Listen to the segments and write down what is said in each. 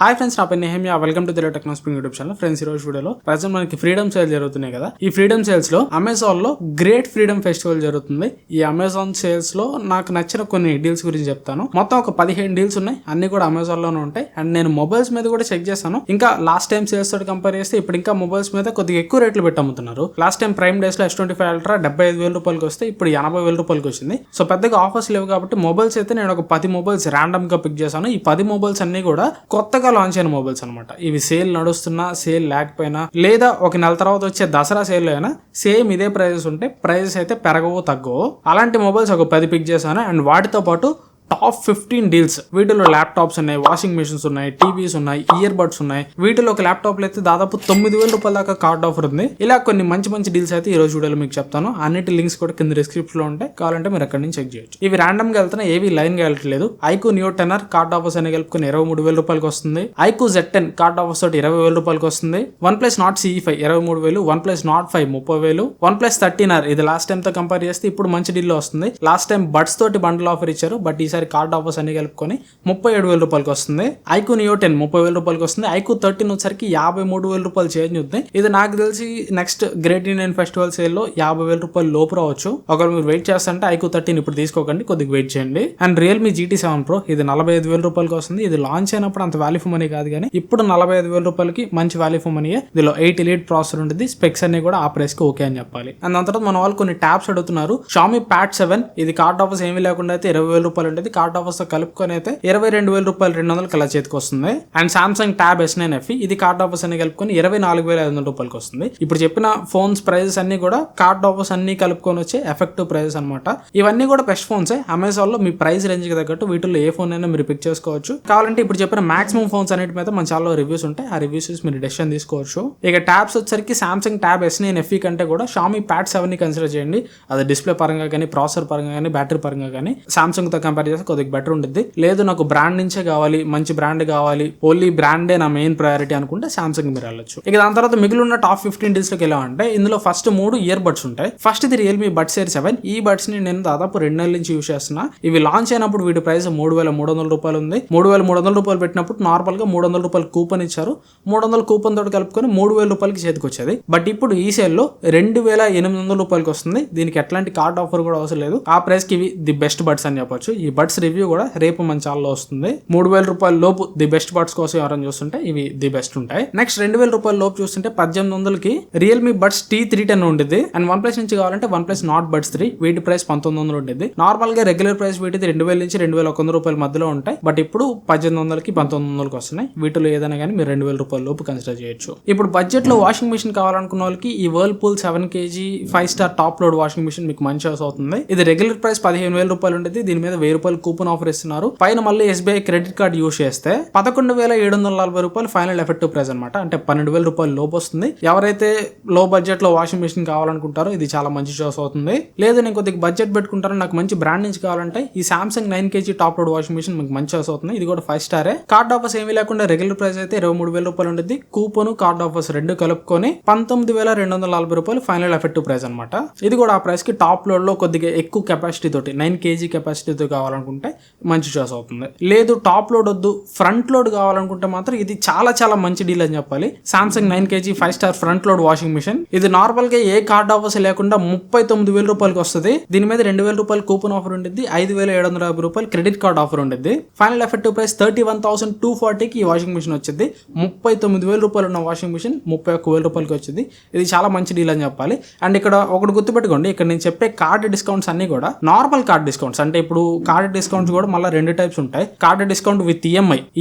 Hi friends, నా పేరు Nehemiah. Welcome to the techno spring YouTube channel. Friends, ఈ రోజు వీడియోలో ప్రజెంట్ మనకి ఫ్రీడమ్ సేల్ జరుగుతున్నాయి కదా. ఈ ఫ్రీడమ్ సేల్స్ లో అమెజాన్ లో గ్రేట్ ఫ్రీడమ్ ఫెస్టివల్ జరుగుతుంది. ఈ అమెజాన్ సేల్స్ లో నాకు నచ్చిన కొన్ని డీల్స్ గురించి చెప్తాను. మొత్తం ఒక 15 డీల్స్ ఉన్నాయి, అన్ని కూడా అమెజాన్ లోనే ఉంటాయి. అండ్ నేను మొబైల్స్ మీద కూడా చెక్ చేస్తాను. ఇంకా లాస్ట్ టైం సేల్స్ తోటి కంపేర్ చేస్తే ఇప్పుడు ఇంకా మొబైల్స్ మీద కొద్దిగా ఎక్కువ రేట్లు పెట్టి అమ్ముతున్నారు. లాస్ట్ టైం ప్రైమ్ డేస్ లో S25 అల్ట్రా 75,000 రూపాయలకి వస్తే ఇప్పుడు 80,000 రూపాయలకి వచ్చింది. సో పెద్దగా ఆఫర్స్ లేవు కాబట్టి మొబైల్స్ అయితే నేను ఒక 10 మొబైల్స్ ర్యాండమ్ గా పిక్ చేశాను. ఈ 10 మొబైల్స్ అన్ని కూడా కొత్తగా లాంచ్ అయిన మొబైల్స్ అనమాట. ఇవి సేల్ నడుస్తున్నా, సేల్ లేకపోయినా, లేదా ఒక నెల తర్వాత వచ్చే దసరా సేల్ అయినా సేమ్ ఇదే ప్రైజెస్ ఉంటే ప్రైజెస్ అయితే పెరగవో తగ్గవో అలాంటి మొబైల్స్ ఒక 10 పిక్ చేశాను. అండ్ వాటితో పాటు టాప్ 15 డీల్స్. వీటిలో ల్యాప్టాప్స్ ఉన్నాయి, వాషింగ్ మెషిన్స్ ఉన్నాయి, టీవీస్ ఉన్నాయి, ఇయర్ బడ్స్ ఉన్నాయి. వీటిలో ఒక ల్యాప్టాప్ అయితే దాదాపు 9,000 రూపాయల దాకా కార్డ్ ఆఫర్ ఉంది. ఇలా కొన్ని మంచి మంచి డీల్స్ అయితే ఈ రోజు వీడియోలో మీకు చెప్తాను. అన్నిటి లింక్స్ కూడా కింద డిస్క్రిప్షన్ లో ఉంటాయి, కావాలంటే మీరు అక్కడి నుంచి చెక్ చేయొచ్చు. ఇవి ర్యాండమ్ గా వెళ్తున్నా, ఏవి లైన్ గా వెళ్ళట్లేదు. IQ neo 10R card offers అని కలుపుకొని 23,000 రూపాయలకి వస్తుంది. ఐక్యూ Z10 కార్డ్ ఆఫర్స్ తోటి 20,000 రూపాయలకి వస్తుంది. OnePlus Nord CE5 23,000, OnePlus Nord 5 30,000, OnePlus 13R ఇది లాస్ట్ టైం తో కంపేర్ చేస్తే ఇప్పుడు మంచి డీల్ వస్తుంది. లాస్ట్ టైం బడ్స్ తోటి బండిల్ ఆఫర్ ఇచ్చారు, బట్ ఈసారి కార్డ్ ఆఫర్స్ అన్ని కలుపుకొని 37,000 రూపాయలకి వస్తుంది. ఐక్యూ నియో 10 30,000 రూపాయలకి వస్తుంది. ఐక్యూ 13 వచ్చరికి 53,000 రూపాయలు చేంజ్ ఉంది. ఇది నాకు తెలిసి next great Indian festival sale లో 50,000 రూపాయలు లోపు రావచ్చు. ఒకవేళ మీరు వెయిట్ చేస్తుంటే ఐక్యూ 13 ఇప్పుడు తీసుకోకండి, కొద్దిగా వెయిట్ చేయండి. అండ్ రియల్మీ GT7 Pro ఇది 45,000 రూపాయలకి వస్తుంది. ఇది లాంచ్ అయినప్పుడు అంత వాల్యూ ఫర్ మనీ కాదు, కానీ ఇప్పుడు 45,000 రూపాయలకి మంచి వాల్యూ ఫర్ మనీ. దీనిలో 8 ఎలీట్ ప్రాసెసర్ ఉంటుంది. స్పెక్స్ అన్ని కూడా ఆ ప్రైస్ కి ఓకే అని చెప్పాలి. అండ్ దాని తర్వాత మన వాళ్ళు కొన్ని ట్యాబ్స్ అడుగుతున్నారు. Xiaomi Pad 7 ఇది కార్డ్ ఆఫర్స్ ఏమీ లేకుండా అయితే 20,000 రూపాయలు ఉంటుంది. కార్డ్ ఆఫర్స్ తో కలుపుకొని అయితే 22,000 రూపాయలు 200 కల్లా చేతికి వస్తుంది. And Samsung Tab S9 FE ఇది కార్డ్ ఆఫర్స్ అన్ని కలుపుకొని 24,500 రూపాయలకి వస్తుంది. ఇప్పుడు చెప్పిన ఫోన్స్ ప్రైజెస్ అన్ని కూడా కార్డ్ ఆఫర్స్ అన్ని కలుపుకొని వచ్చే ఎఫెక్టివ్ ప్రైజెస్ అనమాట. ఇవన్నీ కూడా బెస్ట్ ఫోన్స్. అమెజాన్ లో మీ ప్రైస్ రేంజ్ కి తగ్గట్టు వీటిలో ఏ ఫోన్ అయినా మీరు పిక్ చేసుకోవచ్చు. కావాలంటే ఇప్పుడు చెప్పిన మాక్సిమం ఫోన్స్ అన్నిటి మీద మన చాలా రివ్యూస్ ఉంటాయి, ఆ రివ్యూస్ మీరు డెసిషన్ తీసుకోవచ్చు. ఇక ట్యాబ్స్ వచ్చరికి సామ్సంగ్ Tab S9 FE కంటే కూడా Xiaomi Pad 7 ని కన్సిడర్ చేయండి. అది డిస్ప్లే పరంగా కానీ, ప్రాసెసర్ పరంగా కానీ, బ్యాటరీ పరంగా కానీ సామ్సంగ్ తో కంపేర్ చేస్తే కొద్దిగా బెటర్ ఉంటుంది. లేదు నాకు బ్రాండ్ నుంచే కావాలి, మంచి బ్రాండ్ కావాలి, ఓన్లీ బ్రాండే నా మెయిన్ ప్రయారిటీ అనుకుంటే సామ్సంగ్ మీరు వెళ్ళొచ్చు. ఇక దాని తర్వాత మిగిలిన టాప్ 15 డీల్స్ లోకి ఎలా అంటే ఇందులో ఫస్ట్ 3 ఇయర్ బడ్స్ ఉంటాయి. ఫస్ట్ ఇది రియల్మీ బడ్స్ Air 7. ఈ బడ్స్ ని నేను దాదాపు 2 నెలల నుంచి యూస్ చేస్తున్నా. ఇవి లాంచ్ అయినప్పుడు వీటి ప్రైస్ 3,300 రూపాయలు ఉంది. 3,300 రూపాయలు పెట్టినప్పుడు నార్మల్ గా 300 రూపాయలు కూపన్ ఇచ్చారు. 300 కూపన్ తోటి కలుపుకొని 3,000 రూపాయలకి చేతికి వచ్చేది. బట్ ఇప్పుడు ఈ సేల్ లో 2,800 రూపాయలకి వస్తుంది. దీనికి ఎట్లాంటి కార్డ్ ఆఫర్ కూడా అవసరం లేదు. ఆ ప్రైస్ కి ఇవి ది బెస్ట్ బడ్స్ అని చెప్పొచ్చు. ఈ బడ్స్ రివ్యూ కూడా రేపు మన ఛానల్లో వస్తుంది. 3,000 రూపాయల లోపు ది బెస్ట్ బడ్స్ కోసం ఎవరైనా చూస్తుంటే ఇవి ది బెస్ట్ ఉంటాయి. నెక్స్ట్ 2,000 రూపాయల లోపు చూస్తుంటే 1,800కి రియల్మీ బడ్స్ T310 ఉంటుంది. అండ్ OnePlus నుంచి కావాలంటే OnePlus Nord Buds 3 వీటి ప్రైస్ 1,900 ఉంటుంది. నార్మల్ గా రెగ్యులర్ ప్రైస్ వీటిది 2,000 నుంచి 2,100 రూపాయల మధ్యలో ఉంటాయి. బట్ ఇప్పుడు 1,800కి 1,900కి వస్తున్నాయి. వీటిలో ఏదైనా కానీ మీరు 2,000 రూపాయల లోపు కన్సిడర్ చేయొచ్చు. ఇప్పుడు బడ్జెట్ లో వాషింగ్ మిషన్ కావాలనుకున్న వాళ్ళకి ఈ Whirlpool 7 kg 5 star top load washing machine మీకు మంచి యూస్ అవుతుంది. ఇది రెగ్యులర్ ప్రైస్ 15,000 రూపాయలు ఉంటుంది. దీని మీద 1,000 రూపాయలు కూపన్ ఆఫర్ ఇస్తున్నారు. పైన మళ్ళీ SBI క్రెడిట్ కార్డ్ యూస్ చేస్తే 11,740 రూపాయలు ఫైనల్ ఎఫెక్టివ్ ప్రైస్ అనమాట. అంటే 12,000 రూపాయలు లోపు వస్తుంది. ఎవరైతే లో బడ్జెట్ లో వాషింగ్ మిషన్ కావాలనుకుంటారో ఇది చాలా మంచి చాయిస్ అవుతుంది. లేదు నేను కొద్దిగా బడ్జెట్ పెట్టుకుంటారో, నాకు మంచి బ్రాండ్ నుంచి కావాలంటే ఈ Samsung 9 kg top load washing machine మీకు మంచి చాయిస్ అవుతుంది. ఇది కూడా 5 స్టారే. కార్డ్ ఆఫర్స్ ఏమీ లేకుండా రెగ్యులర్ ప్రైస్ అయితే 23,000 రూపాయలు ఉంటుంది. కూపన్ కార్డ్ ఆఫర్స్ రెండు కలుపుకొని 19,240 రూపాయలు ఫైనల్ ఎఫెక్టివ్ ప్రైస్ అనమాట. ఇది కూడా ఆ ప్రైస్ కి టాప్ లోడ్ లో కొద్దిగా ఎక్కువ కెపాసిటీ తోటి 9 kg కెపాసిటీతో కావాలనుకుంటే మంచి చాయిస్ అవుతుంది. లేదు టాప్ లోడ్ వద్దు, ఫ్రంట్ లోడ్ కావాలనుకుంటే మాత్రం ఇది చాలా చాలా మంచి డీల్ అని చెప్పాలి. Samsung 9 kg 5 star front load washing machine ఇది నార్మల్ గా ఏ కార్డ్ ఆఫర్స్ లేకుండా 39,000 రూపాయలకి వస్తుంది. దీని మీద 2,000 రూపాయలు కూపన్ ఆఫర్ ఉంటుంది. 5,750 రూపాయలు క్రెడిట్ కార్డ్ ఆఫర్ ఉంటుంది. ఫైనల్ ఎఫెక్టివ్ ప్రైస్ 31,240కి ఈ వాషింగ్ మిషన్ వచ్చింది. 39,000 రూపాయలు ఉన్న వాషింగ్ మిషన్ 31,000 రూపాయలకి వచ్చింది. ఇది చాలా మంచి డీల్ అని చెప్పాలి. అండ్ ఇక్కడ ఒకటి గుర్తుపెట్టుకోండి, ఇక్కడ నేను చెప్పే కార్డ్ డిస్కౌంట్స్ అన్ని కూడా నార్మల్ కార్డ్ డిస్కౌంట్స్. అంటే ఇప్పుడు కార్డ్ డిస్కౌంట్స్ కూడా మళ్ళీ 2 టైప్స్ ఉంటాయి. Card discount with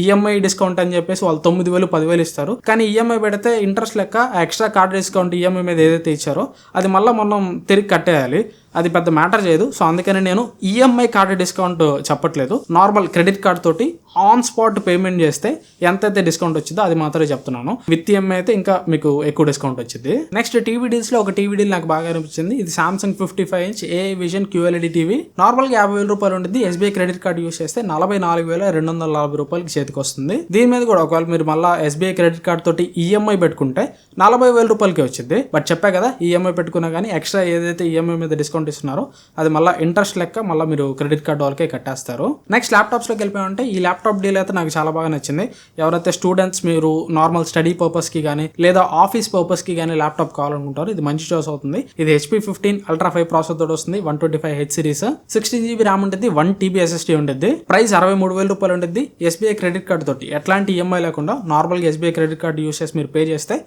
EMI discount అని చెప్పేసి వాళ్ళు 9,000 10,000 ఇస్తారు. కానీ ఈఎంఐ పెడితే ఇంట్రెస్ట్ లెక్క ఎక్స్ట్రా కార్డ్ డిస్కౌంట్ ఈఎంఐ మీద ఏదైతే ఇచ్చారో అది మళ్ళీ మనం తిరిగి కట్టేయాలి. అది పెద్ద మ్యాటర్ చేయదు. సో అందుకని నేను ఈఎంఐ కార్డు డిస్కౌంట్ చెప్పట్లేదు. నార్మల్ క్రెడిట్ కార్డ్ తోటి ఆన్ స్పాట్ పేమెంట్ చేస్తే ఎంతైతే డిస్కౌంట్ వచ్చిందో అది మాత్రమే చెప్తున్నాను. విత్ ఈఎంఐ అయితే ఇంకా మీకు ఎక్కువ డిస్కౌంట్ వచ్చింది. నెక్స్ట్ టీవీ డీల్స్ లో ఒక టీవీ డీల్ నాకు బాగా అనిపించింది. ఇది Samsung 55 inch AI Vision QLED TV. Normal గా 50,000 రూపాయలు ఉంటుంది. SBI క్రెడిట్ కార్డ్ యూస్ చేస్తే 44,240 రూపాయలకి చేతికి వస్తుంది. దీని మీద కూడా ఒకవేళ మీరు మళ్ళీ SBI క్రెడిట్ కార్డ్ తోటి ఈఎంఐ పెట్టుకుంటే 40,000 రూపాయలకి వచ్చింది. బట్ చెప్పా కదా, ఈఎంఐ పెట్టుకున్నా కానీ ఎక్స్ట్రా ఏదైతే ఈఎంఐ మీద డిస్కౌంట్ డిస్కౌంట్ ఇస్తున్నారు. అది మళ్ళీ ఇంట్రెస్ట్ లెక్క మళ్ళీ మీరు క్రెడిట్ కార్డ్ వాళ్ళకే కట్టేస్తారు. నెక్స్ట్ ల్యాప్టాప్స్లోకి వెళ్ళిపోయామంటే ఈ ల్యాప్టాప్ డీల్ అయితే నాకు చాలా బాగా నచ్చింది. ఎవరైతే స్టూడెంట్స్ మీరు నార్మల్ స్టడీ పర్పస్కి కానీ లేదా ఆఫీస్ పర్పస్కి కానీ ల్యాప్టాప్ కావాలనుకుంటారు, ఇది మంచి చాయిస్ అవుతుంది. ఇది HP 15 Ultra 5 ప్రాసెసర్ తోటి వస్తుంది. 125Hz సిరీస్, 16GB ర్యామ్ ఉంటుంది, 1TB SSD ఉంటుంది. ప్రైస్ 63,000 రూపాయలు ఉంటుంది. SBI క్రెడిట్ కార్డు తోటి ఎట్లాంటి EMI లేకుండా నార్మల్గా SBI క్రెడిట్ కార్డు యూస్ చేసి మీరు పే చేస్తే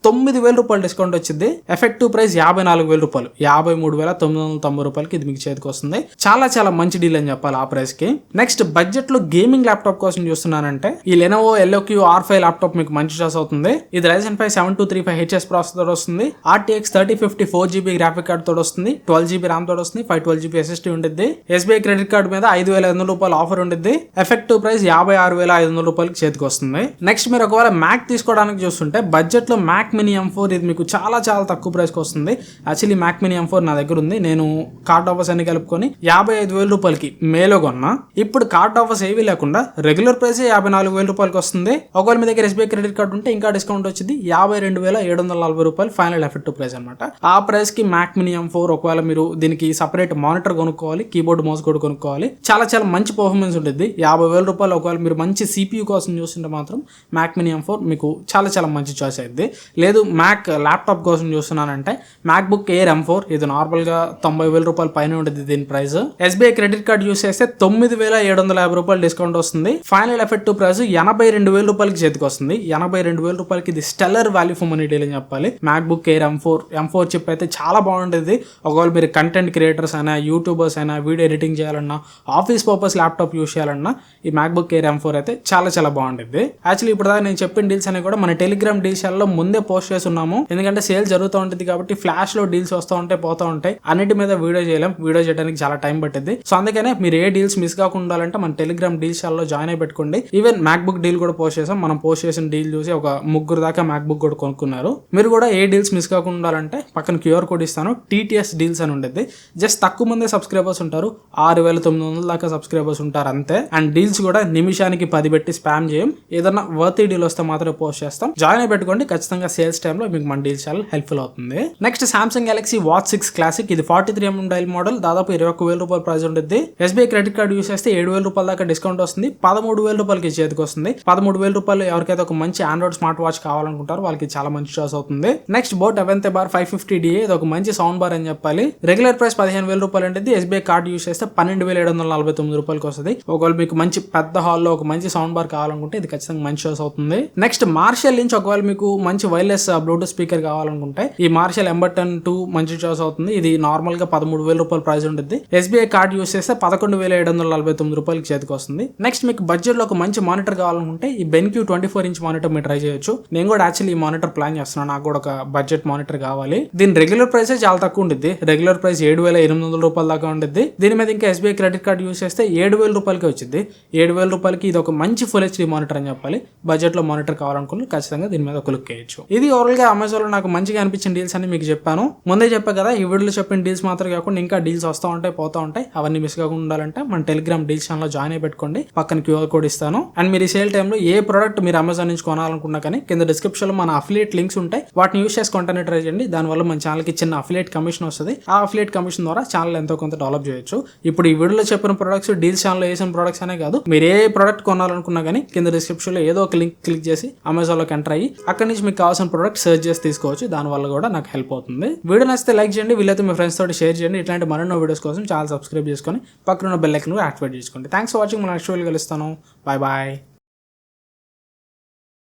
9,000 రూపాయలు డిస్కౌంట్ వచ్చింది. ఎఫెక్టివ్ ప్రైస్ 54,000 రూపాయలు, 53,990 రూపాయలకి ఇది మీకు చేతికి వస్తుంది. చాలా చాలా మంచి డీల్ అని చెప్పాలి ఆ ప్రైస్ కి. నెక్స్ట్ బడ్జెట్ లో గేమింగ్ ల్యాప్టాప్ కోసం చూస్తున్నానంటే ఈ Lenovo LOQ R5 ల్యాప్టాప్ మీకు మంచి చాయిస్ అవుతుంది. ఇది Ryzen 5 7235HS ప్రాసెసర్ వస్తుంది. RTX 3050 4GB గ్రాఫిక్ కార్డ్ తోడు వస్తుంది. 12GB ర్యామ్ తోడు వస్తుంది. 512GB SSD ఉంటుంది. SBI క్రెడిట్ కార్డు మీద 5,500 రూపాయలు ఆఫర్ ఉంటుంది. ఎఫెక్టివ్ ప్రైస్ 56,500 రూపాయలకి చేతికి వస్తుంది. నెక్స్ట్ మీరు ఒకవేళ మ్యాక్ తీసుకోవడానికి చూస్తుంటే బడ్జెట్ లో మ్యాక్ మినీ M4 ఇది మీకు చాలా చాలా తక్కువ ప్రైస్కి వస్తుంది. యాక్చువల్లీ మ్యాక్ మినీ M4 నా దగ్గర ఉంది. నేను కార్డ్ ఆఫర్స్ అన్ని కలుపుకొని 55,000 రూపాయలకి మేలో కొన్నా. ఇప్పుడు కార్డ్ ఆఫర్స్ ఏవి లేకుండా రెగ్యులర్ ప్రైస్ 54,000 రూపాయలకి వస్తుంది. ఒకవేళ మీ దగ్గర SBI క్రెడిట్ కార్డు ఉంటే ఇంకా డిస్కౌంట్ వచ్చింది. 52,740 రూపాయలు ఫైనల్ ఎఫెక్టివ్ ప్రైస్ అనమాట. ఆ ప్రైస్ కి మ్యాక్ మినీ M4 ఒకవేళ మీరు దీనికి సపరేట్ మానిటర్ కొనుక్కోవాలి, కీబోర్డ్ మౌస్ కూడా కొనుక్కోవాలి. చాలా చాలా మంచి పర్ఫార్మెన్స్ ఉంటుంది. 50,000 రూపాయలు ఒకవేళ మీరు మంచి CPU కోసం చూస్తుంటే మాత్రం మ్యాక్ మినీ M4 మీకు చాలా చాలా మంచి చాయిస్ అయింది. లేదు మ్యాక్ ల్యాప్టాప్ కోసం చూస్తున్నానంటే MacBook Air M4 ఇది నార్మల్గా 90,000 రూపాయలు పైన ఉంటుంది దీని price. SBI credit card use చేస్తే 9,750 రూపాయలు డిస్కౌంట్ వస్తుంది. ఫైనల్ ఎఫెక్టివ్ ప్రైస్ 82,000 రూపాయలకి చేతికి వస్తుంది. 82,000 రూపాయలకి ఇది stellar value for money deal అని చెప్పాలి. MacBook Air M4 చిప్ అయితే చాలా బాగుంటుంది. ఒకవేళ మీరు కంటెంట్ క్రియేటర్స్ అయినా, యూట్యూబర్స్ అయినా, వీడియో ఎడిటింగ్ చేయాలన్నా, ఆఫీస్ పర్పస్ ల్యాప్టాప్ యూస్ చేయాలన్నా ఈ MacBook Air M4 అయితే చాలా చాలా బాగుంటుంది. యాక్చువల్లీ ఇప్పుడు దాకా నేను చెప్పిన డీల్స్ అనేవి కూడా మన టెలిగ్రామ్ డీల్స్ లో ముందే పోస్ట్ చేస్తున్నాము. ఎందుకంటే సేల్ జరుగుతూ ఉంటుంది కాబట్టి ఫ్లాష్ లో డీల్స్ వస్తూ ఉంటాయి, పోతూ ఉంటాయి. అన్నిటి మీద వీడియో చేయలేం, వీడియో చేయడానికి చాలా టైం పట్టింది. సో అందుకనే మీరు ఏ డీల్స్ మిస్ కాకుండా ఉండాలంటే మన టెలిగ్రామ్ డీల్స్ లో జాయిన్ అయి పెట్టుకోండి. ఈవెన్ MacBook డీల్ కూడా పోస్ట్ చేసాం. మనం పోస్ట్ చేసిన డీల్ చూసి ఒక 3 దాకా MacBook కూడా కొనుక్కున్నారు. మీరు కూడా ఏ డీల్స్ మిస్ కాకుండా ఉండాలంటే పక్కన QR కోడ్ ఇస్తాను. TTS డీల్స్ అని ఉంటుంది. జస్ట్ తక్కువ మంది సబ్స్క్రైబర్స్ ఉంటారు. 6,900 దాకా సబ్స్క్రైబర్స్ ఉంటారు అంతే. అండ్ డీల్స్ కూడా నిమిషానికి 10 పెట్టి స్పామ్ చేయం. ఏదన్నా వర్తీ డీల్ వస్తే మాత్రమే పోస్ట్ చేస్తాం. జాయిన్ అయి పెట్టుకోండి. ఖచ్చితంగా సేల్స్ టైంలో మీకు మన డీల్స్ చాలా హెల్ప్ఫుల్ అవుతుంది. Next Samsung Galaxy Watch 6 Classic ఇది 43mm డైల్ మోడల్, దాదాపు 21,000 రూపాయల ప్రైస్ ఉంటుంది. SBI క్రెడిట్ కార్డు యూస్ చేస్తే 7,000 రూపాయల దాకా డిస్కౌంట్ వస్తుంది. 13,000 రూపాయలకి చేతికి వస్తుంది. 13,000 రూపాయలు ఎవరికైతే ఒక మంచి ఆండ్రాయిడ్ స్మార్ట్ వాచ్ కావాలనుకుంటారో వాళ్ళకి చాలా మంచి చాయిస్ అవుతుంది. నెక్స్ట్ బోట్ అవెంతే బార్ 550DA ఇది ఒక మంచి సౌండ్ బార్ అని చెప్పాలి. రెగ్యులర్ ప్రైస్ 15,000 రూపాయలు ఉంటుంది. SBI కార్డు యూస్ చేస్తే 12,749 రూపాయలకి వస్తుంది. ఒకవేళ మీకు మంచి పెద్ద హాల్లో ఒక మంచి సౌండ్ బార్ కావాలనుకుంటే ఇది ఖచ్చితంగా మంచి చాయిస్ అవుతుంది. నెక్స్ట్ మార్షల్ నుంచి ఒకవేళ మీకు మంచి వైర్లెస్ బ్లూటూత్ స్పీకర్ కావాలనుకుంటే ఈ మార్షల్ M10 2 మంచి చాయిస్ అవుతుంది. ఇది నార్మల్ గా 13,000 రూపాయల ప్రైస్ ఉంటుంది. SBI కార్డు యూస్ చేస్తే 11,749 రూపాయలకి చేతికి వస్తుంది. నెక్స్ట్ మీకు బడ్జెట్ లో ఒక మంచి మానిటర్ కావాలనుకుంటే ఈ BenQ 24" మానిటర్ మీరు ట్రై చేయొచ్చు. నేను కూడా యాక్చువల్లీ ఈ మానిటర్ ప్లాన్ చేస్తున్నాను. నాకు కూడా ఒక బడ్జెట్ మానిటర్ కావాలి. దీని రెగ్యులర్ ప్రైస్ చాలా తక్కువ ఉంటుంది. రెగ్యులర్ ప్రైస్ 7,800 రూపాయల దాకా ఉంటుంది. దీని మీద ఇంకా SBI క్రెడిట్ కార్డు యూస్ చేస్తే 7,000 రూపాయలకి వచ్చింది. 7,000 రూపాయలకి ఇది ఒక మంచి ఫుల్ HD మానిటర్ అని చెప్పాలి. బడ్జెట్ లో మానిటర్ కావాలనుకుంటే ఖచ్చితంగా దీని మీద ఒక లుక్ వేయచ్చు. ఇది ఓవరాల్ గా అమెజాన్ లో నాకు మంచిగా అనిపించిన డీల్స్ అని మీకు చెప్పాను. ముందే చెప్పా కదా, ఈ వీడియోలో చెప్పిన డీల్స్ మాత్రం కాకుండా ఇంకా డీల్స్ వస్తూ ఉంటాయి, పోతూ ఉంటాయి. అవన్నీ మిస్ కాకుండా ఉండాలంటే మన టెలిగ్రామ్ డీల్స్ ఛానల్ జాయిన్ అయి పెట్టుకోండి. పక్కన QR కోడ్ ఇస్తాను. అండ్ మీరు ఈ సేల్ టైంలో ఏ ప్రోడక్ట్ మీరు అమెజాన్ నుంచి కొనాలనుకున్నా కానీ కింద డిస్క్రిప్షన్ లో మన అఫిలియేట్ లింక్స్ ఉంటాయి. వాటిని యూస్ చేసి కొంటానే ట్రై చేయండి. దానివల్ల మన ఛానల్ కి చిన్న అఫిలియేట్ కమిషన్ వస్తుంది. ఆ అఫిలియేట్ కమిషన్ ద్వారా ఛానల్ ఎంతో కొంత డెవలప్ చేయొచ్చు. ఇప్పుడు ఈ వీడియోలో చెప్పిన ప్రొడక్ట్స్ డీల్స్ ఛానల్ వేసిన ప్రొడక్ట్స్ అనే కాదు, మీరు ఏ ప్రోడక్ట్ కొనాలనుకున్నా కానీ కింద డిస్క్రిప్షన్ లో ఏదో ఒక లింక్ క్లిక్ చేసి అమెజాన్ లోకి ఎంటర్ అయ్యి అక్కడి నుంచి మీకు కావాల్సిన ప్రొడక్ట్ సెర్చ్ చేసి తీసుకోవచ్చు. దానివల్ల కూడా నాకు హెల్ప్ అవుతుంది. వీడియో నచ్చితే లైక్ చేయండి, వీళ్ళైతే మీ ఫ్రెండ్స్ తోటి షేర్ చేయండి. ఇట్లాంటి మరెన్నో వీడియోస్ కోసం ఛానల్ సబ్స్క్రైబ్ చేసుకొని పక్కన బెల్ ఐకాన్ యాక్టివేట్ చేసుకోండి. Thanks for watching. మన నెక్స్ట్ వీడియోలో కలుస్తాను. Bye bye.